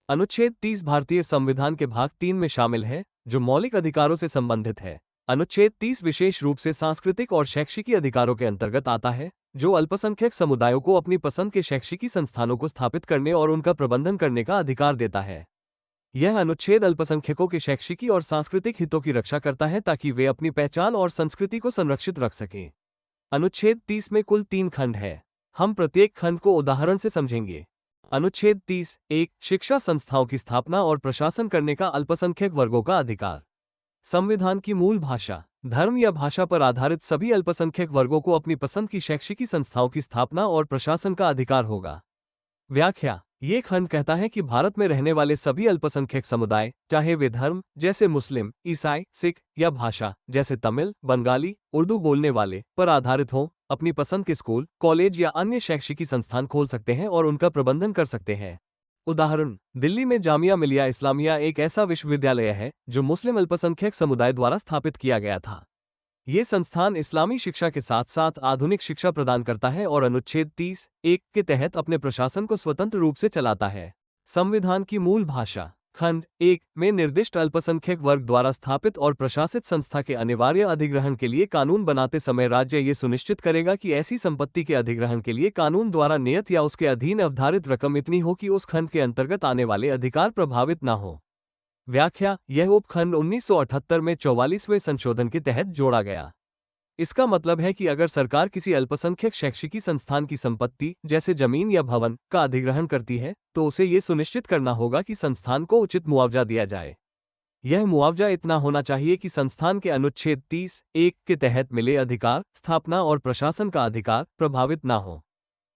अनुच्छेद 30 भारतीय संविधान के भाग 3 में शामिल है, जो मौलिक अधिकारों से संबंधित है। अनुच्छेद 30 विशेष रूप से सांस्कृतिक और शैक्षिकी अधिकारों के अंतर्गत आता है, जो अल्पसंख्यक समुदायों को अपनी पसंद के शैक्षिकी संस्थानों को स्थापित करने और उनका प्रबंधन करने का अधिकार देता है। यह अनुच्छेद अल्पसंख्यकों के शैक्षिकी और सांस्कृतिक हितों की रक्षा करता है ताकि वे अपनी पहचान और संस्कृति को संरक्षित रख सकें। अनुच्छेद 30 में कुल 3 खंड है। हम प्रत्येक खंड को उदाहरण से समझेंगे। अनुच्छेद 30 1 शिक्षा संस्थाओं की स्थापना और प्रशासन करने का अल्पसंख्यक वर्गों का अधिकार। संविधान की मूल भाषा, धर्म या भाषा पर आधारित सभी अल्पसंख्यक वर्गों को अपनी पसंद की शैक्षिकी संस्थाओं की स्थापना और प्रशासन का अधिकार होगा। व्याख्या, ये खंड कहता है कि भारत में रहने वाले सभी अल्पसंख्यक समुदाय, चाहे वे धर्म जैसे मुस्लिम, ईसाई, सिख या भाषा जैसे तमिल, बंगाली, उर्दू बोलने वाले पर आधारित हों, अपनी पसंद के स्कूल, कॉलेज या अन्य शैक्षिकी संस्थान खोल सकते हैं और उनका प्रबंधन कर सकते हैं। उदाहरण, दिल्ली में जामिया मिलिया इस्लामिया एक ऐसा विश्वविद्यालय है जो मुस्लिम अल्पसंख्यक समुदाय द्वारा स्थापित किया गया था। ये संस्थान इस्लामी शिक्षा के साथ साथ आधुनिक शिक्षा प्रदान करता है और अनुच्छेद 30 1 के तहत अपने प्रशासन को स्वतंत्र रूप से चलाता है। संविधान की मूल भाषा, खंड 1 में निर्दिष्ट अल्पसंख्यक वर्ग द्वारा स्थापित और प्रशासित संस्था के अनिवार्य अधिग्रहण के लिए कानून बनाते समय राज्य ये सुनिश्चित करेगा कि ऐसी संपत्ति के अधिग्रहण के लिए कानून द्वारा नियत या उसके अधीन अवधारित रकम इतनी हो कि उस खंड के अंतर्गत आने वाले अधिकार प्रभावित न हो। व्याख्या, यह उपखंड 1978 में 44वें संशोधन के तहत जोड़ा गया। इसका मतलब है कि अगर सरकार किसी अल्पसंख्यक शैक्षिकी संस्थान की संपत्ति जैसे जमीन या भवन का अधिग्रहण करती है, तो उसे ये सुनिश्चित करना होगा कि संस्थान को उचित मुआवजा दिया जाए। यह मुआवजा इतना होना चाहिए कि संस्थान के अनुच्छेद 30 1 के तहत मिले अधिकार, स्थापना और प्रशासन का अधिकार प्रभावित न हो।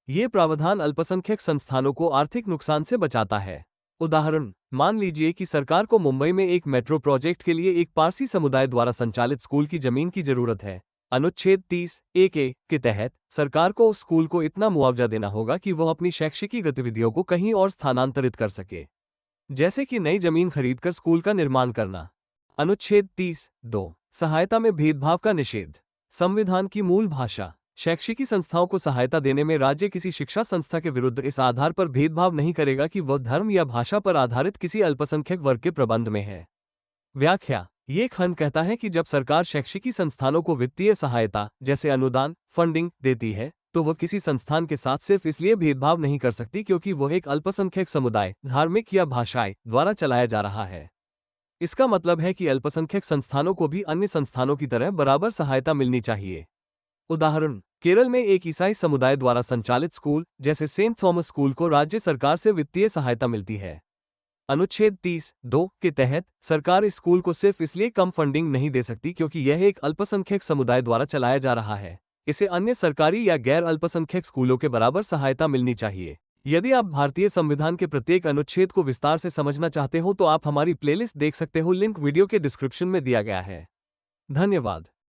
ये प्रावधान अल्पसंख्यक संस्थानों को आर्थिक नुकसान से बचाता है। उदाहरण, मान लीजिए कि सरकार को मुंबई में एक मेट्रो प्रोजेक्ट के लिए एक पारसी समुदाय द्वारा संचालित स्कूल की जमीन की जरूरत है। अनुच्छेद 30 1 ए के तहत सरकार को उस स्कूल को इतना मुआवजा देना होगा कि वह अपनी शैक्षिकी गतिविधियों को कहीं और स्थानांतरित कर सके, जैसे कि नई जमीन खरीदकर स्कूल का निर्माण करना। अनुच्छेद 30 2 सहायता में भेदभाव का निषेध। संविधान की मूल भाषा, शैक्षिकी संस्थाओं को सहायता देने में राज्य किसी शिक्षा संस्था के विरुद्ध इस आधार पर भेदभाव नहीं करेगा कि वह धर्म या भाषा पर आधारित किसी अल्पसंख्यक वर्ग के प्रबंध में है। व्याख्या, ये खंड कहता है कि जब सरकार शैक्षिकी संस्थानों को वित्तीय सहायता जैसे अनुदान फंडिंग देती है, तो वह किसी संस्थान के साथ सिर्फ इसलिए भेदभाव नहीं कर सकती क्योंकि वह एक अल्पसंख्यक समुदाय, धार्मिक या भाषाई द्वारा चलाया जा रहा है। इसका मतलब है कि अल्पसंख्यक संस्थानों को भी अन्य संस्थानों की तरह बराबर सहायता मिलनी चाहिए। उदाहरण, केरल में एक ईसाई समुदाय द्वारा संचालित स्कूल जैसे सेंट थॉमस स्कूल को राज्य सरकार से वित्तीय सहायता मिलती है। अनुच्छेद 30 2 के तहत सरकार इस स्कूल को सिर्फ इसलिए कम फंडिंग नहीं दे सकती क्योंकि यह एक अल्पसंख्यक समुदाय द्वारा चलाया जा रहा है। इसे अन्य सरकारी या गैर अल्पसंख्यक स्कूलों के बराबर सहायता मिलनी चाहिए। यदि आप भारतीय संविधान के प्रत्येक अनुच्छेद को विस्तार से समझना चाहते हो तो आप हमारी प्लेलिस्ट देख सकते हो। लिंक वीडियो के डिस्क्रिप्शन में दिया गया है। धन्यवाद।